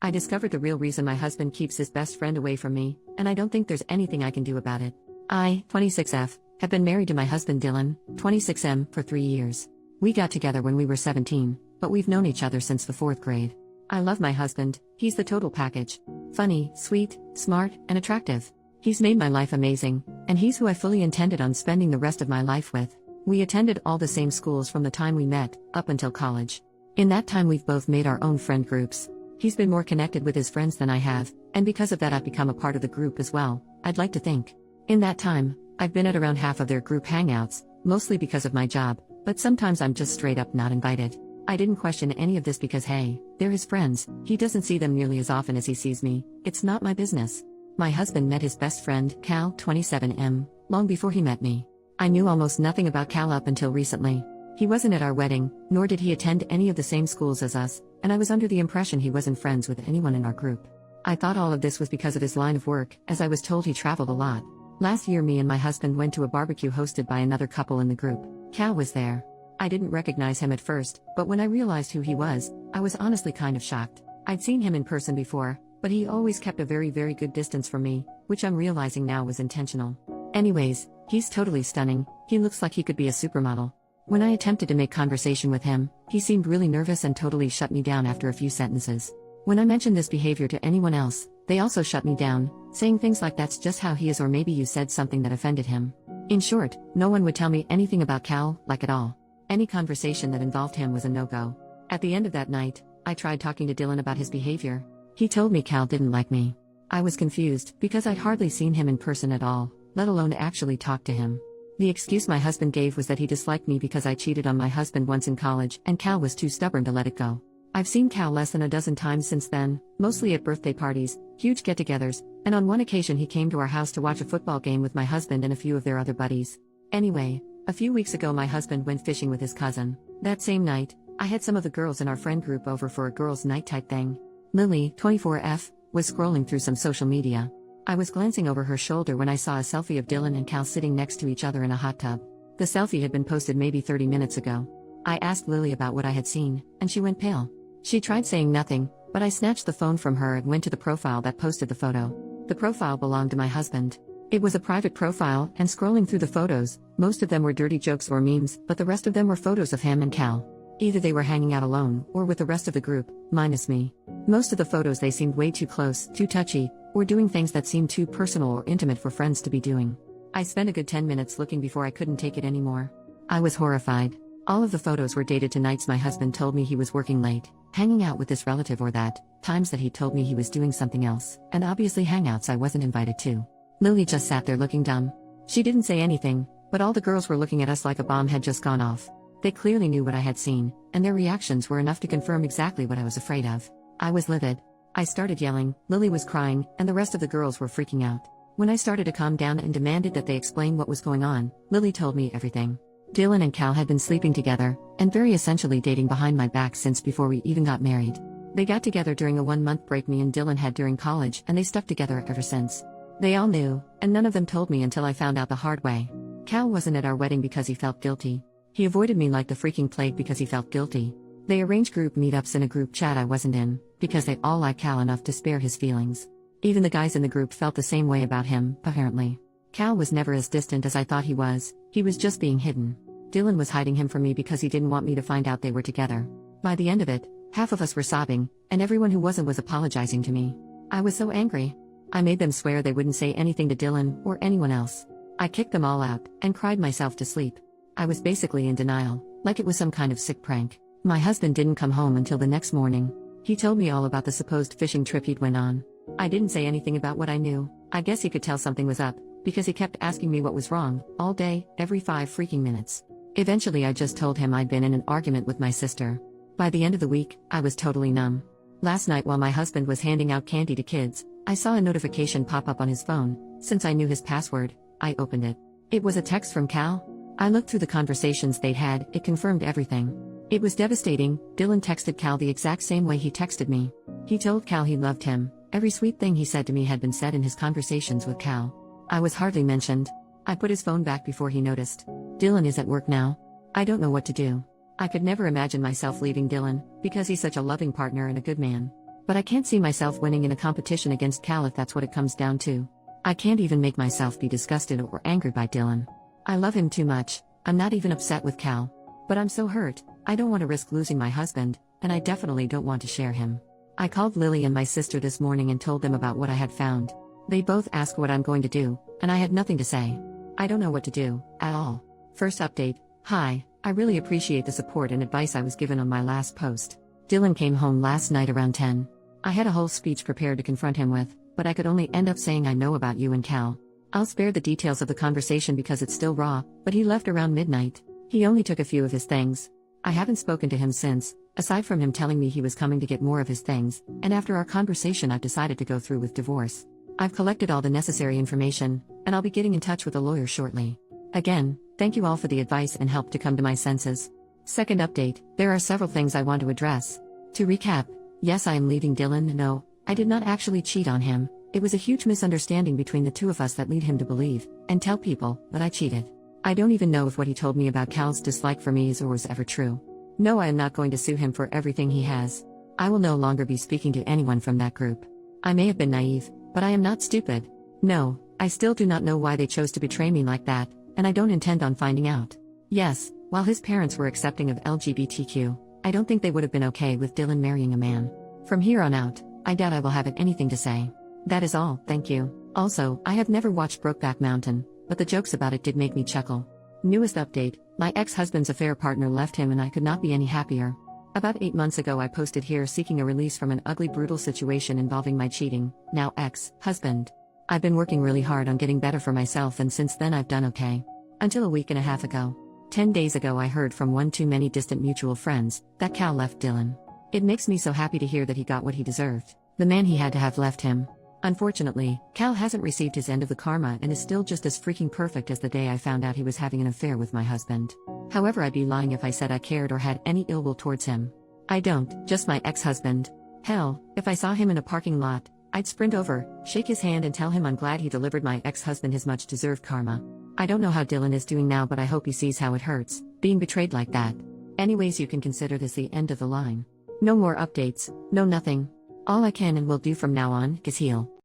I discovered the real reason my husband keeps his best friend away from me, and I don't think there's anything I can do about it. I, 26F, have been married to my husband Dylan, 26M, for 3 years. We got together when we were 17, but we've known each other since the 4th grade. I love my husband, he's the total package. Funny, sweet, smart, and attractive. He's made my life amazing, and he's who I fully intended on spending the rest of my life with. We attended all the same schools from the time we met, up until college. In that time we've both made our own friend groups. He's been more connected with his friends than I have, and because of that I've become a part of the group as well, I'd like to think. In that time, I've been at around half of their group hangouts, mostly because of my job, but sometimes I'm just straight up not invited. I didn't question any of this because hey, they're his friends, he doesn't see them nearly as often as he sees me, it's not my business. My husband met his best friend, Cal, 27M, long before he met me. I knew almost nothing about Cal up until recently. He wasn't at our wedding, nor did he attend any of the same schools as us, and I was under the impression he wasn't friends with anyone in our group. I thought all of this was because of his line of work, as I was told he traveled a lot. Last year me and my husband went to a barbecue hosted by another couple in the group. Cal was there. I didn't recognize him at first, but when I realized who he was, I was honestly kind of shocked. I'd seen him in person before, but he always kept a very good distance from me, which I'm realizing now was intentional. Anyways, he's totally stunning, he looks like he could be a supermodel. When I attempted to make conversation with him, he seemed really nervous and totally shut me down after a few sentences. When I mentioned this behavior to anyone else, they also shut me down, saying things like that's just how he is or maybe you said something that offended him. In short, no one would tell me anything about Cal, like at all. Any conversation that involved him was a no-go. At the end of that night, I tried talking to Dylan about his behavior. He told me Cal didn't like me. I was confused, because I'd hardly seen him in person at all, let alone actually talk to him. The excuse my husband gave was that he disliked me because I cheated on my husband once in college and Cal was too stubborn to let it go. I've seen Cal less than a dozen times since then, mostly at birthday parties, huge get-togethers, and on one occasion he came to our house to watch a football game with my husband and a few of their other buddies. Anyway, a few weeks ago my husband went fishing with his cousin. That same night, I had some of the girls in our friend group over for a girls' night type thing. Lily, 24F, was scrolling through some social media. I was glancing over her shoulder when I saw a selfie of Dylan and Cal sitting next to each other in a hot tub. The selfie had been posted maybe 30 minutes ago. I asked Lily about what I had seen, and she went pale. She tried saying nothing, but I snatched the phone from her and went to the profile that posted the photo. The profile belonged to my husband. It was a private profile, and scrolling through the photos, most of them were dirty jokes or memes, but the rest of them were photos of him and Cal. Either they were hanging out alone, or with the rest of the group, minus me. Most of the photos they seemed way too close, too touchy, or doing things that seemed too personal or intimate for friends to be doing. I spent a good 10 minutes looking before I couldn't take it anymore. I was horrified. All of the photos were dated to nights my husband told me he was working late, hanging out with this relative or that, times that he told me he was doing something else, and obviously hangouts I wasn't invited to. Lily just sat there looking dumb. She didn't say anything, but all the girls were looking at us like a bomb had just gone off. They clearly knew what I had seen, and their reactions were enough to confirm exactly what I was afraid of. I was livid. I started yelling, Lily was crying, and the rest of the girls were freaking out. When I started to calm down and demanded that they explain what was going on, Lily told me everything. Dylan and Cal had been sleeping together, and very essentially dating behind my back since before we even got married. They got together during a 1-month break me and Dylan had during college, and they stuck together ever since. They all knew, and none of them told me until I found out the hard way. Cal wasn't at our wedding because he felt guilty. He avoided me like the freaking plague because he felt guilty. They arranged group meetups in a group chat I wasn't in, because they all liked Cal enough to spare his feelings. Even the guys in the group felt the same way about him, apparently. Cal was never as distant as I thought he was just being hidden. Dylan was hiding him from me because he didn't want me to find out they were together. By the end of it, half of us were sobbing, and everyone who wasn't was apologizing to me. I was so angry. I made them swear they wouldn't say anything to Dylan or anyone else. I kicked them all out, and cried myself to sleep. I was basically in denial, like it was some kind of sick prank. My husband didn't come home until the next morning. He told me all about the supposed fishing trip he'd went on. I didn't say anything about what I knew. I guess he could tell something was up, because he kept asking me what was wrong, all day, every 5 freaking minutes. Eventually I just told him I'd been in an argument with my sister. By the end of the week, I was totally numb. Last night while my husband was handing out candy to kids, I saw a notification pop up on his phone. Since I knew his password, I opened it. It was a text from Cal. I looked through the conversations they'd had, it confirmed everything. It was devastating. Dylan texted Cal the exact same way he texted me. He told Cal he loved him. Every sweet thing he said to me had been said in his conversations with Cal. I was hardly mentioned. I put his phone back before he noticed. Dylan is at work now. I don't know what to do. I could never imagine myself leaving Dylan, because he's such a loving partner and a good man. But I can't see myself winning in a competition against Cal if that's what it comes down to. I can't even make myself be disgusted or angered by Dylan. I love him too much. I'm not even upset with Cal. But I'm so hurt. I don't want to risk losing my husband, and I definitely don't want to share him. I called Lily and my sister this morning and told them about what I had found. They both asked what I'm going to do, and I had nothing to say. I don't know what to do, at all. First update. Hi, I really appreciate the support and advice I was given on my last post. Dylan came home last night around 10. I had a whole speech prepared to confront him with, but I could only end up saying I know about you and Cal. I'll spare the details of the conversation because it's still raw, but he left around midnight. He only took a few of his things. I haven't spoken to him since, aside from him telling me he was coming to get more of his things, and after our conversation I've decided to go through with divorce. I've collected all the necessary information, and I'll be getting in touch with a lawyer shortly. Again, thank you all for the advice and help to come to my senses. Second update, there are several things I want to address. To recap, yes, I am leaving Dylan. No, I did not actually cheat on him. It was a huge misunderstanding between the two of us that lead him to believe, and tell people, that I cheated. I don't even know if what he told me about Cal's dislike for me is or was ever true. No, I am not going to sue him for everything he has. I will no longer be speaking to anyone from that group. I may have been naive, but I am not stupid. No, I still do not know why they chose to betray me like that, and I don't intend on finding out. Yes, while his parents were accepting of LGBTQ, I don't think they would have been okay with Dylan marrying a man. From here on out, I doubt I will have anything to say. That is all, thank you. Also, I have never watched Brokeback Mountain, but the jokes about it did make me chuckle. Newest update, my ex-husband's affair partner left him and I could not be any happier. About 8 months ago I posted here seeking a release from an ugly brutal situation involving my cheating, now ex-husband. I've been working really hard on getting better for myself and since then I've done okay. Until a week and a half ago. 10 days ago I heard from one too many distant mutual friends, that Cal left Dylan. It makes me so happy to hear that he got what he deserved. The man he had to have left him. Unfortunately, Cal hasn't received his end of the karma and is still just as freaking perfect as the day I found out he was having an affair with my husband. However, I'd be lying if I said I cared or had any ill will towards him. I don't, just my ex-husband. Hell, if I saw him in a parking lot, I'd sprint over, shake his hand and tell him I'm glad he delivered my ex-husband his much-deserved karma. I don't know how Dylan is doing now, but I hope he sees how it hurts, being betrayed like that. Anyways, you can consider this the end of the line. No more updates, no nothing. All I can and will do from now on is heal.